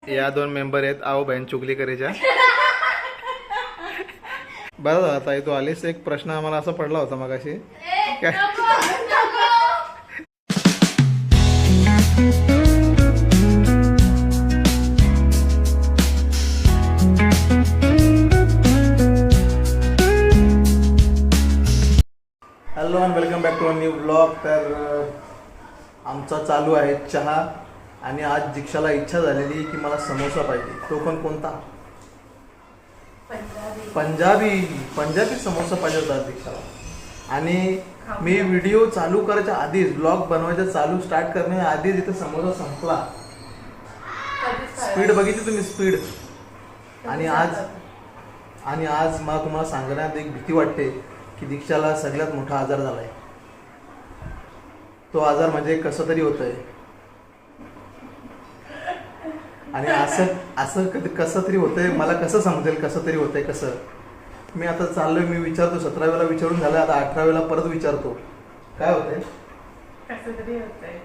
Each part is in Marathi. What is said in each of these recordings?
या दोन मेंबर आहेत आओ बहीण चुगली करेच्या. बरं झालं ताई तू आलीस. एक प्रश्न आम्हाला असा पडला होता मगाशी काय. Hello and welcome back to a new blog. तर आमचा चालू आहे चहा आणि आज दीक्षाला इच्छा झालेली की मला समोसा पाहिजे. तो पण कोणता? पंजाबी समोसा पाहिजे होता दीक्षाला. आणि मी व्हिडिओ चालू करायच्या आधीच ब्लॉग बनवायचा चालू स्टार्ट करण्याच्या आधीच इथे समोसा संपला. स्पीड बघितली तुम्ही स्पीड. आणि आज मला तुम्हाला सांगण्यात एक भीती वाटते की दीक्षाला सगळ्यात मोठा आजार झालाय. तो आजार म्हणजे कसं तरी होतंय. आणि असं कसं तरी होतंय. मला कसं समजेल कसं तरी होतंय कसं. मी आता चाललोय. मी विचारतो 17 वेळा विचारून झालं. आता 18 वेळा परत विचारतो काय होतंय कसं तरी होतंय.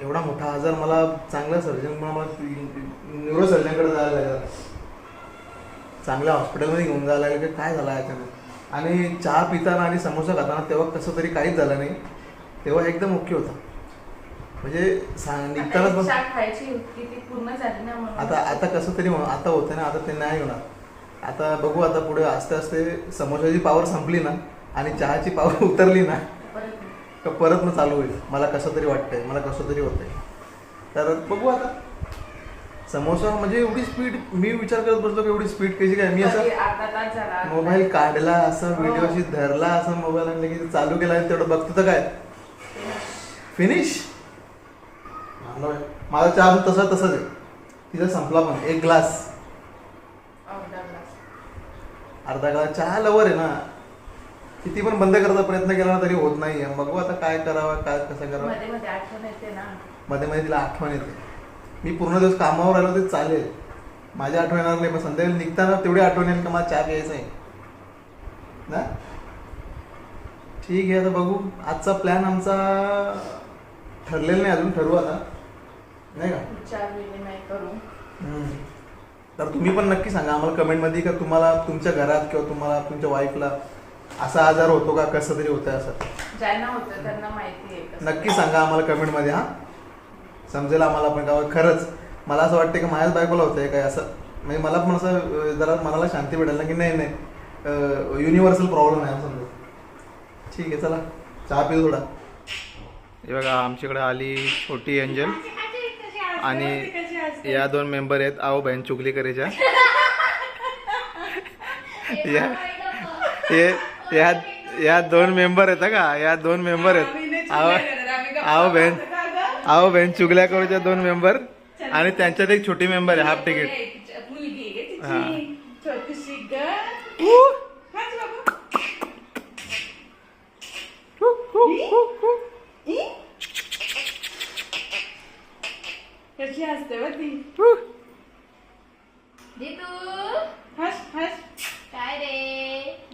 एवढा मोठा आजार. मला चांगला सर्जन न्यूरो सर्जनकडे जायला लागला. चांगल्या हॉस्पिटलमध्ये घेऊन जायला लागलं की काय झालं याच्यामध्ये. आणि चहा पिताना आणि समोसा खाताना तेव्हा कसं तरी काहीच झालं नाही. तेव्हा एकदम ओके होता. म्हणजे निघतानाच बघ आता कसं तरी आता होतं ना. आता ते नाही होणार. आता बघू. आता पुढे आस्ते आस्ते समोसाची पावर संपली ना आणि चहाची पावर उतरली ना तर परत मग चालू होईल. मला कसं तरी वाटतंय. मला कसं तरी होतंय. तर बघू आता. समोसा म्हणजे एवढी स्पीड. मी विचार करत बसलो की एवढी स्पीड कशी काय. मी असं मोबाईल काढला असं व्हिडिओ अशी धरला असं मोबाईल आणलं की चालू केला तेवढं बघतो तर काय फिनिश. माझा चहा तसंच आहे. तिचा संपला पण एक ग्लास अर्धा ग्लास. चहा लवर आहे ना. किती पण बंद करायचा प्रयत्न केला तरी होत नाही. बघू आता काय करावं काय कसं करावं. मध्ये मध्ये तिला आठवण येते. मी पूर्ण दिवस कामावर आलो ते चालेल. माझ्या आठवण येणार नाही. पण संध्याकाळी निघताना तेवढी आठवण येईल का मला चहा प्यायचा आहे ना. ठीक आहे आता बघू. आजचा प्लॅन आमचा ठरलेला नाही अजून. ठरवू आता नाही का. तर तुम्ही पण नक्की सांगा आम्हाला कमेंटमध्ये का तुम्हाला तुमच्या घरात किंवा तुम्हाला तुमच्या वाईफला असा आजार होतो का कसं तरी होतं असं. ज्यांना होतं त्यांना माहिती आहे. नक्की सांगा आम्हाला कमेंटमध्ये. हा समजेल आम्हाला पण का खरंच. मला असं वाटतं की माझ्याच बायकोला होतंय काय असं. म्हणजे मला पण असं जरा मनाला शांती भेटेल ना की नाही युनिव्हर्सल प्रॉब्लेम आहे समजा. ठीक आहे चला चहा पिऊ थोडा. हे बघा आमच्याकडे आली छोटी एंजल आणि या दोन मेंबर आहेत आओ बहीण चुगली करेच्या. या दोन मेंबर आहेत का. या दोन मेंबर आहेत आओ बहीण चुगल्या करूच्या दोन मेंबर. आणि त्यांच्यात एक छोटी मेंबर आहे हाफ तिकीट. कशी असते व ती. काय रे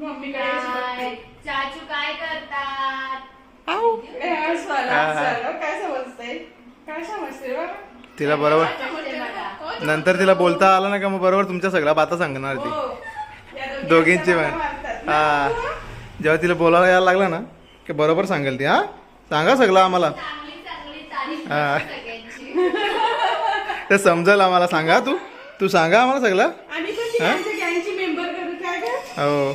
मम्मी चाचू काय करतात. काय समजते काय समजते. तिला बरोबर नंतर तिला बोलता आला ना का मग बरोबर तुमच्या सगळ्या बाता सांगणार ती दोघींची पण. हा जेव्हा तिला बोलायला यायला लागला ना की बरोबर सांगेल ती. हा सांगा सगळं आम्हाला. हा ते समजेल आम्हाला. सांगा तू सांगा आम्हाला सगळं. हो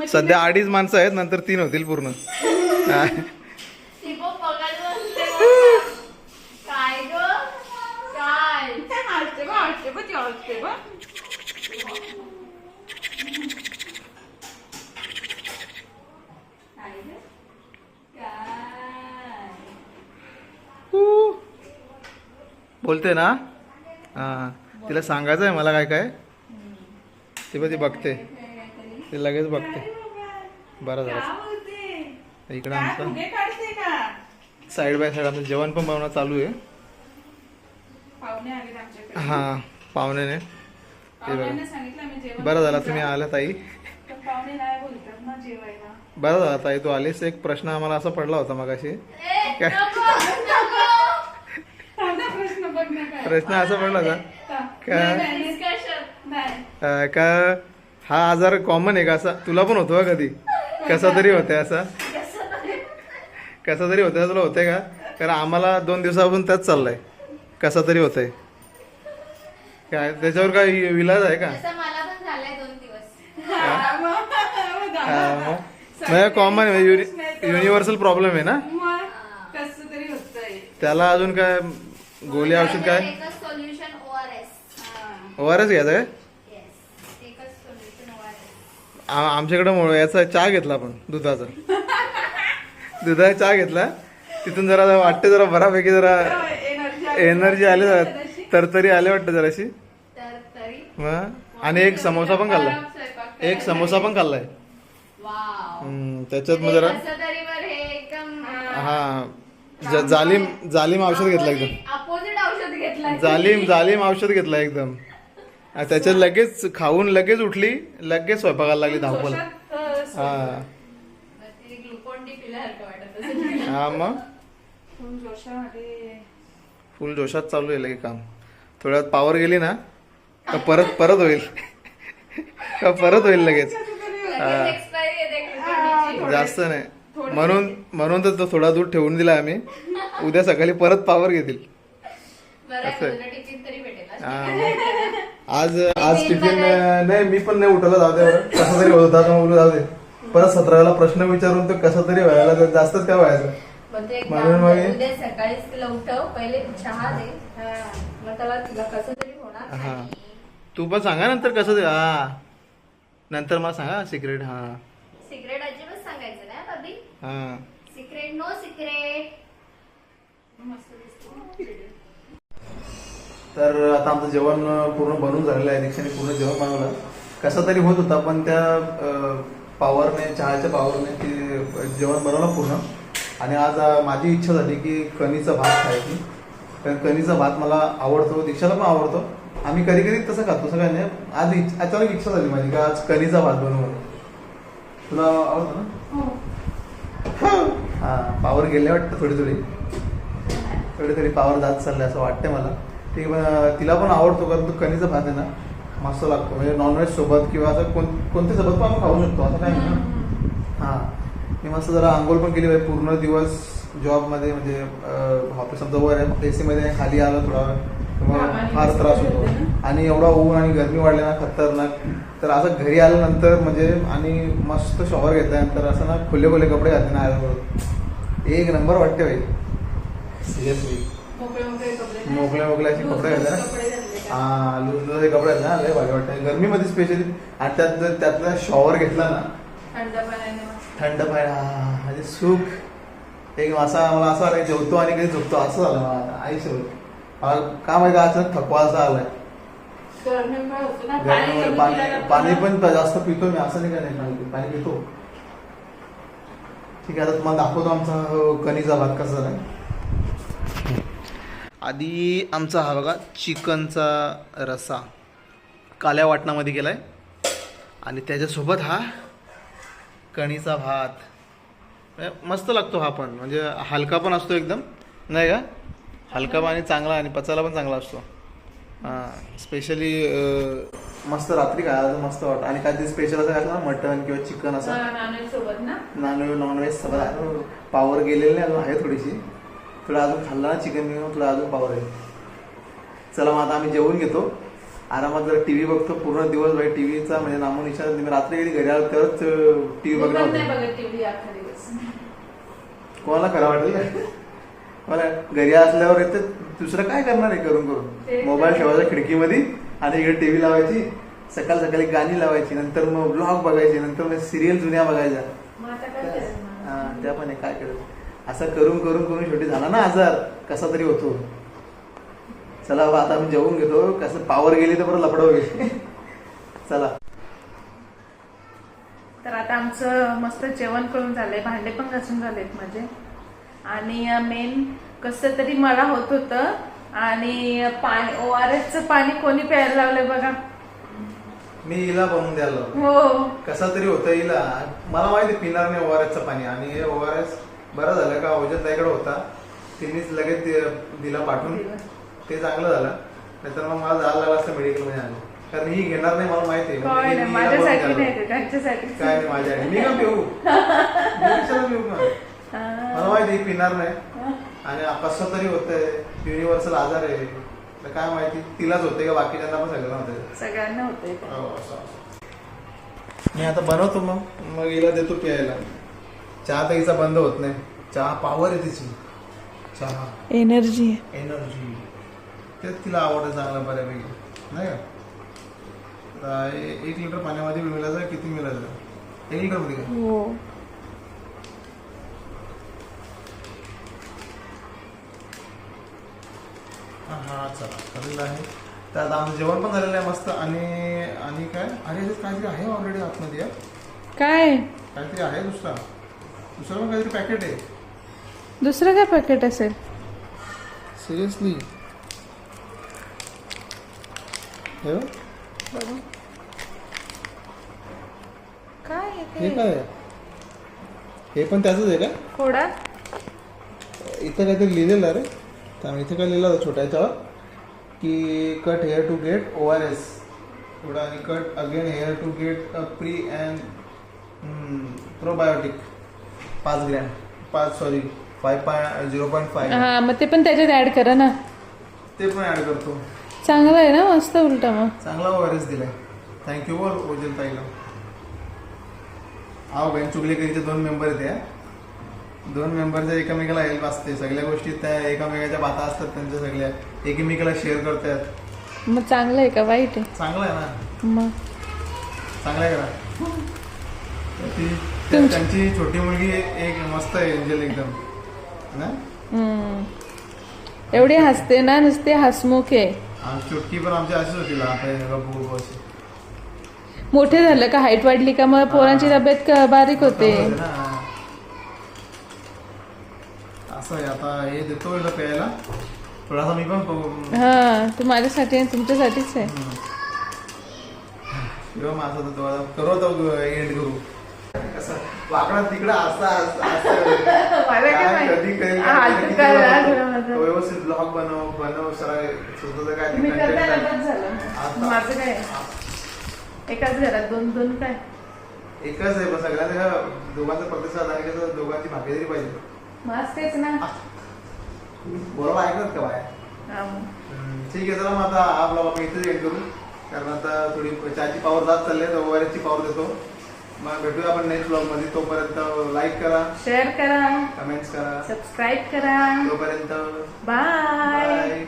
सध्या 2.5 माणसं आहेत नंतर 3 होतील पूर्ण. बोलते ना. हा तिला सांगायचं आहे मला काय काय. ती पण ती बघते. ते लगेच बघते. बरं झालं. इकडं आमचं साईड बाय साईड आमचं जेवण पण बनवणं चालू आहे. हां पाहुण्याने. ते बघा बरं झालं तुम्ही आला ताई. बरं झालं ताई तू आलीस. एक प्रश्न आम्हाला असा पडला होता मगाशी काय. प्रश्न असा पडला होता का डिस्कशन नाही का हा आजार कॉमन आहे का असा तुला पण होतो का कधी कसा तरी होतंय असा कसा तरी होतंय तुला होतंय का कारण आम्हाला 2 दिवसापासून त्याच चाललंय कसा तरी होतंय काय त्याच्यावर काय विलाज आहे का तसं मला पण झालंय 2 दिवस. नाही कॉमन युनिव्हर्सल प्रॉब्लेम आहे ना मग कसं तरी होतंय. त्याला अजून काय गोळी औषध काय एकच सोल्युशन ORS. ORS घ्यायचं काय येस, एकच सोल्युशन ORS. आमच्याकडे याचा चहा घेतला आपण दुधाचा चहा घेतला तिथून जरा वाटते जरा बऱ्यापैकी जरा एनर्जी आली जरा तरतरी आले वाटतं जराशी तर तरी मग आणि एक समोसा पण खाल्ला एक समोसा पण खाल्लाय वाव. त्याच्यात मग जरा कसं तरी वर हे एकदम हा जालीम औषध घेतलं एकदम अपोजिट औषध घेतलंय. जालीम औषध घेतलं एकदम आणि त्याच्यात लगेच खाऊन लगेच उठली लगेच स्वयंपाकाला लागली धावपळ हा ग्लुकोन डी पिल्यासारखं वाटत असेल. हा मग फुल जोशामध्ये फुल जोशात चालू आहे लगे काम थोड्यात पावर गेली ना का परत होईल का परत होईल लगेच लगेच एक्सपायरी येते glucon D ची. जास्त नाही म्हणून तर तो थोडा दूध ठेवून दिला आम्ही उद्या सकाळी परत पावर घेतील बरं आहे, असं. तुला टिफिन तरी भेटेल. हा. आज टिफिन नाही मी पण नाही उठवलं जाऊ दे बरं कसं तरी होत होता बोलू जाऊ दे परत 17 प्रश्न विचारून तो कसा तरी व्हायला तर जास्तच काय व्हायचं मग ते एक म्हणून काम मग कर, उद्या सकाळीच तिला उठव, पहिले चहा दे, मग त्याला तुला कसं तरी होणार हा. नाही. तू पण सांगा नंतर कसं ते हा नंतर मला सांगा सिक्रेट हा सिक्रेट अजिबात सांगायचं नाही भाभी. हा सिक्रेट नो सिक्रेट. मस्त दिसतो. तर आता आमचं जेवण पूर्ण बनवून झालेलं आहे दीक्षाने पूर्ण जेवण बनवलं कसं तरी होत होता पण त्या पावरने चहाच्या पावरने ते जेवण बनवलं पूर्ण आणि आज माझी इच्छा झाली की कणीचा भात खायची कारण कणीचा भात मला आवडतो दीक्षाला पण आवडतो आम्ही कधी कधी तसं खातो असं काय नाही आज अचानक इच्छा झाली माझी का आज कणीचा भात बनवून तुला आवडतो ना हो. हा पावर गेले वाटतं थोडी थोडी पावर जात चालले असं वाटतंय मला ते तिला पण आवडतो कारण तो कणीचा भात आहे ना मस्त लागतो म्हणजे नॉनव्हेज सोबत किंवा असं कोणत्या सोबत पण आपण खाऊ शकतो असं काय नाही ना हा मी मस्त जरा आंघोळ पण केली पाहिजे पूर्ण दिवस जॉबमध्ये म्हणजे ऑफिस आमचं वर आहे AC मध्ये खाली आलं थोडा वेळ मग फार त्रास होतो आणि एवढा ऊन आणि गरमी वाढली ना खतरनाक तर असं घरी आल्यानंतर म्हणजे आणि मस्त शॉवर घेतल्यानंतर असं ना खुले कपडे घातले ना आल्याबरोबर एक नंबर वाटते भाई सिरियसली मोकळे असे कपडे घातले ना हा लूज कपडे घातले ना लय भारी वाटते गरमीमध्ये स्पेशली आणि त्यातला शॉवर घेतला ना थंड पाण्याने मस्त. थंड पाणी म्हणजे सुख एक असा मला असं आलं जेवतो आणि कधी झोपतो असं झालं मला आयुष्यभर मला का माहिती अचानक थकवा असा आलाय गरमीमुळे होतं ना, गरमीमुळे कमी पिल्यानं पाणी पण जास्त पितो मी असं नाही का नाही पाणी पितो ठीक आहे आता तुम्हाला दाखवतो आमचा कणीचा भात कसा झालाय आधी आमचा हा बघा चिकनचा रस्सा काल्या वाटणामध्ये केलाय आणि त्याच्यासोबत हा कणीचा भात मस्त लागतो हा पण म्हणजे हलका पण असतो एकदम नाही का हलका पण आणि चांगला आणि पचायला पण चांगला असतो हां स्पेशली मस्त रात्री खायला मस्त वाटतं आणि काहीतरी स्पेशल असं काय ना मटन किंवा चिकन असं नॉनव्हेज सोबत ना. नॉनव्हेज सगळं पावर गेलेली नाही अजून आहे थोडीशी थोडं अजून खाल्लं ना चिकन घेऊन थोडं अजून पावर आहे चला मग आता आम्ही जेवून घेतो आरामात जर टीव्ही बघतो पूर्ण दिवस भाई टीव्हीचा म्हणजे नामून विचार मी रात्री कधी घरी आलो तरच टीव्ही मी पण नाही बघणार बघत TV अख्खा दिवस. कोणाला खरं वाटेल मला घरी असल्यावर येते दुसरं काय करणार आहे करून ते मोबाईल ठेवायचा खिडकीमध्ये आणि इकडे टीव्ही लावायची सकाळी गाणी लावायची नंतर मग ब्लॉग बघायचे नंतर मग सिरियल जुन्या बघायच्या मग आता काय करायचं? हा त्या पण आहे काय करायचं असं करून शेवटी झाला ना आजार कसा तरी होतो चला बा आता आम्ही जेवून घेतो कसं पावर गेली तर बरं लपडं होईल चला तर आता आमचं मस्त जेवण करून झालंय भांडे पण घासून झालेत माझे आणि मेन कसं तरी मला होत होतं आणि पाणी ORSचं पाणी कोणी प्यायला लावलंय बघा मी हिला बनवून द्यायला लावलं. हो कसा तरी होतं हिला मला माहिती पिणार नाही ORSचं पाणी आणि हे ORS बरं झालं का औषध ताईकडे होता तिनेच लगेच दिला पाठवून ते चांगलं झालं. नाहीतर मग मला जायला लागलं असतं मेडिकलमध्ये आलं. कारण ही घेणार नाही मला माहिती आहे. काय नाही, माझ्यासाठी नाही ते, त्यांच्यासाठी. काय नाही माझ्यासाठी. मी का पिऊ? मी कशाला पिऊ का? मला माहिती ही पिणार नाही. आणि कसं तरी होतंय, युनिव्हर्सल आजार आहे. तर काय माहिती तिलाच होते का बाकीच्यांना पण सगळ्यांना होते. सगळ्यांना होतंय. मी आता बनवतो मग हिला देतो प्यायला. चहा तर हिचा बंद होत नाही. चहा पॉवर आहे तिची. चहा एनर्जी. तेच तिला आवडतं चांगलं बऱ्यापैकी, नाही का? आता 1 लिटर पाण्यामध्ये मिळायचं किती मिळायचं? 1 लिटर मध्ये का? हो. हा चला झालेलं आहे. तर आता आमचं जेवण पण झालेलं आहे मस्त. आणि काय अरे याच्यात काहीतरी आहे ऑलरेडी आतमध्ये. काय काहीतरी आहे दुसरं पण काहीतरी पॅकेट आहे. दुसरं काय पॅकेट असेल? सिरियसली काय हे काय आहे? हे पण त्याचंच आहे का? थोडा इथं काहीतरी लिहिलेलं आहे रे. तर इथे काय लिहिलं होतं छोट्या याच्यावर की cut hair to get ORS थोडा आणि cut again hair to get pre and probiotic 5 gram 0.5. हा, मग ते पण त्याच्यात ऍड करा ना. ते पण ऍड करतो. चांगलं आहे ना, मस्त उलटा मग. चांगला ORS दिलाय. थँक्यू वर ओजल ताईला. बँक चुगलेकरीचे 2 मेंबर आहेत या. 2 मेंबरच्या एकमेकाला हेल्प असते. सगळ्या गोष्टी त्या एकमेकाच्या बाता असतात त्यांच्या सगळ्या एकमेकाला शेअर करतात. मग चांगलं आहे का वाईट आहे? चांगलं आहे ना. मग चांगलं आहे का? त्यांची छोटी मुलगी एक मस्त आहे एंजल एकदम ना. एवढी हसते ना, नुसते हसमुख आहे. चुटकी पण आमची अशीच होती लहान अशी. मोठे झालं का हाईट वाढली का मग पोरांची तब्येत बारीक होते. असं आहे. आता हे देतो याला प्यायला थोडासा मी पण. हा, तू माझ्यासाठी आणि तुमच्यासाठीच आहे. किंवा माझा करू तो एंड करू कसं वाकडा तिकडं व्यवस्थित ब्लॉग बनव सगळं स्वतःचं काय. माझं काय एकाच घरात 2-2 काय एकच आहे पण सगळ्यांना दोघांचा प्रतिसाद आणि कसं दोघांची भागीदारी पाहिजे. मस्त तेच ना. बरोबर ऐकत का बाय. ठीक आहे चला मग आता हा ब्लॉग आपण इथेच एंड करू. कारण आता थोडी चहाची पावर जात चालली आहे. ORSची पावर देतो. मग भेटूया आपण नेक्स्ट ब्लॉग मध्ये. तोपर्यंत लाईक करा, शेअर करा, कमेंट्स करा, सबस्क्राईब करा. तोपर्यंत बाय. बाय.